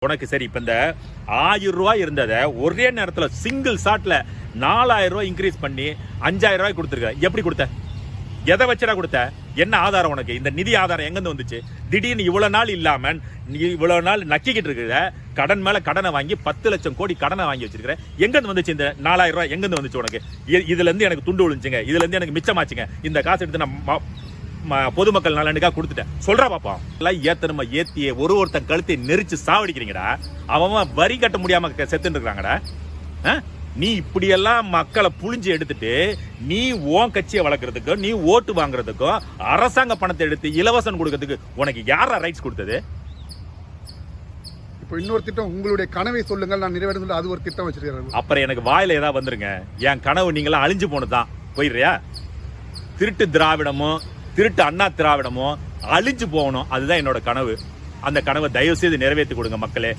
உனக்கு சரி இப்ப இந்த 1000 ரூபாய் இருந்ததை ஒரே நேரத்துல சிங்கிள் ஷாட்ல 4000 ரூபாய் இன்க்ரீஸ் பண்ணி 5000 ரூபாய் கொடுத்துருக்க. எப்படி கொடுத்த? எதை வச்சடா கொடுத்த? என்ன ஆதாரம் உனக்கு? இந்த நிதி ஆதாரம் எங்கிருந்து வந்துச்சு? திடீர்னு இவ்வளவு நாள் இல்லாம நீ இவ்வளவு நாள் நக்கிக்கிட்டு இருக்கிற கடன் மேல கடனை வாங்கி 10 லட்சம் கோடி கடனை வாங்கி வச்சிருக்கிற. எங்கிருந்து வந்துச்சு இந்த 4000 ரூபாய்? எங்கிருந்து வந்துச்சு உனக்கு? இதுல இருந்து எனக்கு துண்டு விழுந்துச்சுங்க, இதுல இருந்து எனக்கு மிச்சமாச்சுங்க, இந்த காசு எடுத்து நான் பொதுமக்கள் நலனுக்காக கொடுத்துட்டேன் சொல்றா பாப்பா. எல்லாம் ஏத்தனமா ஏத்தியே ஒருத்தன் கழுத்தை நெரிச்சு சாவடிக்கிறீங்கடா. அவன் வரி கட்ட முடியாம செத்துட்டு இருக்காங்கடா. நீ இப்படியெல்லாம் மக்களை புழிஞ்சு எடுத்துட்டு நீ உன் கட்சியை வளர்க்கறதுக்கோ நீ ஓட்டு வாங்குறதுக்கோ அரசாங்க பணத்தை எடுத்து இலவசம் கொடுக்கறதுக்கு உனக்கு யாரா ரைட்ஸ் கொடுத்தது? இப்போ இன்னொரு திட்டம், உங்களுடைய கனவை சொல்லுங்கள், நான் நிறைவேற சொல்ல அது ஒரு திட்டம் வச்சிருக்காரு. அப்புறம் எனக்கு வாயில ஏதாவது வந்துருங்க. என் கனவு நீங்களாம் அழிஞ்சு போனதுதான். போயிடுறியா? திருட்டு திராவிடமும் திருட்டு அண்ணா திராவிடமும் அழிஞ்சு போகணும், அதுதான் என்னோட கனவு. அந்த கனவை தயவு செய்து நிறைவேற்றி கொடுங்க மக்களே.